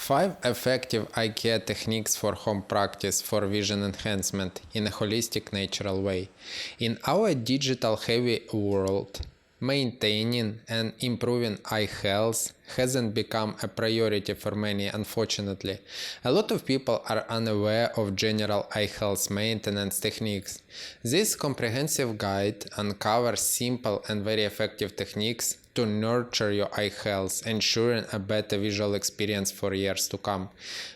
5 effective eye care techniques for home practice for vision enhancement in a holistic, natural way. In our digital heavy world, maintaining and improving eye health hasn't become a priority for many, unfortunately. A lot of people are unaware of general eye health maintenance techniques. This comprehensive guide uncovers simple and very effective techniques to nurture your eye health, ensuring a better visual experience for years to come.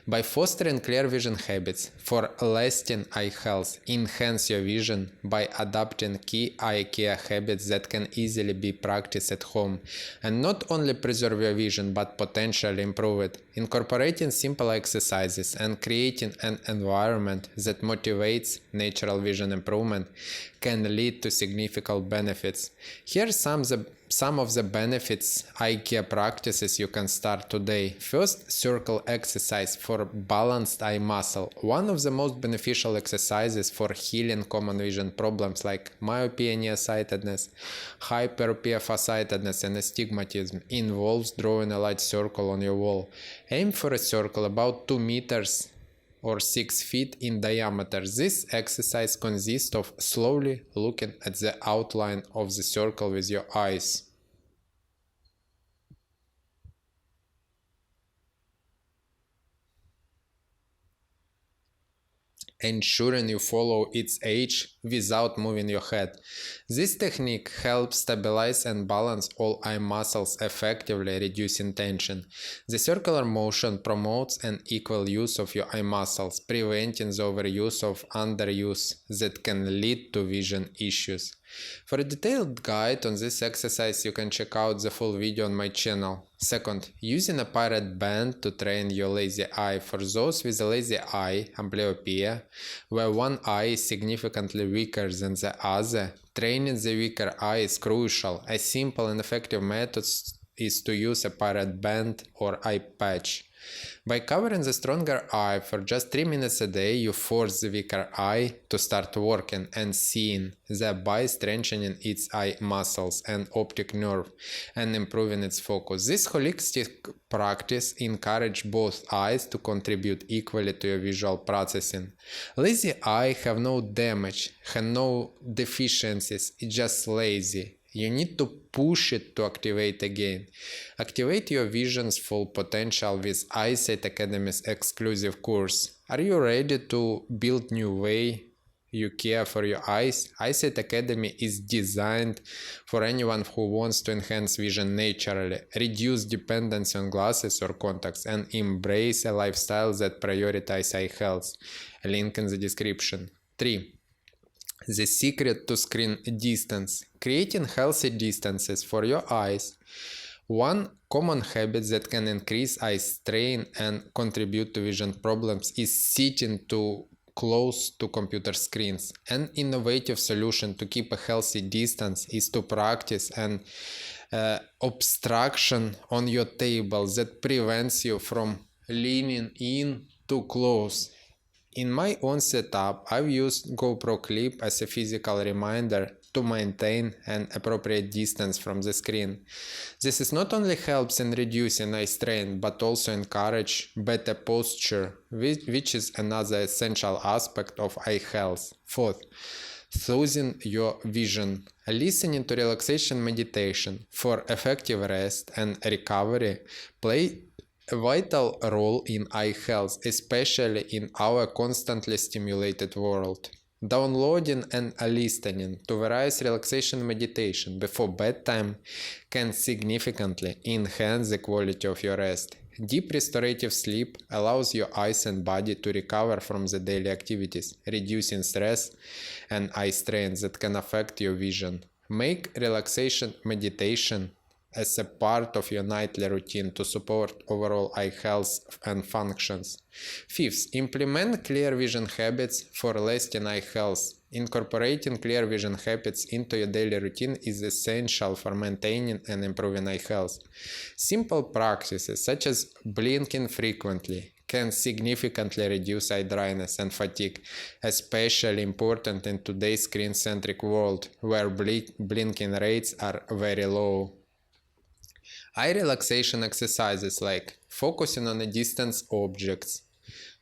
By fostering clear vision habits for lasting eye health, enhance your vision by adopting key eye care habits that can easily be practiced at home, and not only preserve your vision but potentially improve it. Incorporating simple exercises and creating an environment that motivates natural vision improvement can lead to significant benefits. Here are some of the benefits eye care practices you can start today. First, circle exercise for balanced eye muscle. One of the most beneficial exercises for healing common vision problems like myopia, nearsightedness, hyperopia, farsightedness, and astigmatism involves drawing a light circle on your wall. Aim for a circle about 2 meters or 6 feet in diameter. This exercise consists of slowly looking at the outline of the circle with your eyes. Ensuring you follow its edge without moving your head. This technique helps stabilize and balance all eye muscles, effectively reducing tension. The circular motion promotes an equal use of your eye muscles, preventing the overuse of underuse that can lead to vision issues. For a detailed guide on this exercise, you can check out the full video on my channel. Second, using a pirate band to train your lazy eye. For those with a lazy eye, amblyopia, where one eye is significantly weaker than the other, training the weaker eye is crucial. A simple and effective method is to use a pirate band or eye patch. By covering the stronger eye for just 3 minutes a day, you force the weaker eye to start working and seeing, thereby strengthening its eye muscles and optic nerve and improving its focus. This holistic practice encourages both eyes to contribute equally to your visual processing. Lazy eye have no damage, have no deficiencies, it's just lazy. You need to push it to activate again. Activate your vision's full potential with Eyesight Academy's exclusive course. Are you ready to build new way you care for your eyes? Eyesight Academy is designed for anyone who wants to enhance vision naturally, reduce dependency on glasses or contacts, and embrace a lifestyle that prioritizes eye health. A link in the description. 3. The secret to screen distance. Creating healthy distances for your eyes. One common habit that can increase eye strain and contribute to vision problems is sitting too close to computer screens. An innovative solution to keep a healthy distance is to practice an obstruction on your table that prevents you from leaning in too close. In my own setup, I've used GoPro clip as a physical reminder to maintain an appropriate distance from the screen. This not only helps in reducing eye strain, but also encourage better posture, which is another essential aspect of eye health. 4th, soothing your vision. Listening to relaxation meditation for effective rest and recovery play a vital role in eye health, especially in our constantly stimulated world. Downloading and listening to various relaxation meditation before bedtime can significantly enhance the quality of your rest. Deep restorative sleep allows your eyes and body to recover from the daily activities, reducing stress and eye strain that can affect your vision. Make relaxation meditation as a part of your nightly routine to support overall eye health and functions. 5th, implement clear vision habits for lasting eye health. Incorporating clear vision habits into your daily routine is essential for maintaining and improving eye health. Simple practices such as blinking frequently can significantly reduce eye dryness and fatigue, especially important in today's screen-centric world where blinking rates are very low. Eye relaxation exercises like focusing on a distant objects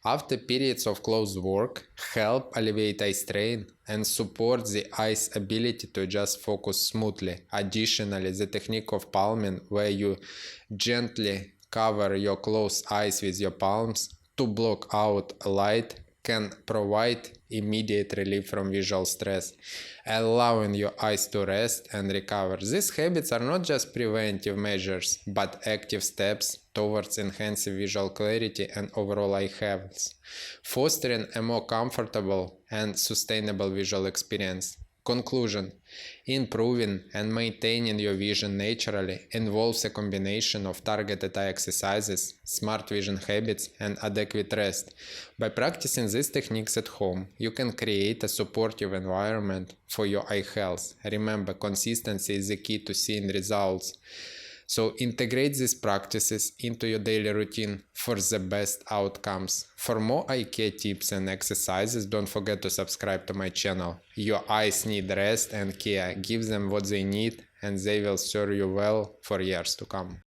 after periods of close work help alleviate eye strain and support the eye's ability to just focus smoothly. Additionally, the technique of palming, where you gently cover your closed eyes with your palms to block out light, can provide immediate relief from visual stress, allowing your eyes to rest and recover. These habits are not just preventive measures, but active steps towards enhancing visual clarity and overall eye health, fostering a more comfortable and sustainable visual experience. Conclusion: improving and maintaining your vision naturally involves a combination of targeted eye exercises, smart vision habits, and adequate rest. By practicing these techniques at home, you can create a supportive environment for your eye health. Remember, consistency is the key to seeing results. So integrate these practices into your daily routine for the best outcomes. For more eye care tips and exercises, don't forget to subscribe to my channel. Your eyes need rest and care. Give them what they need and they will serve you well for years to come.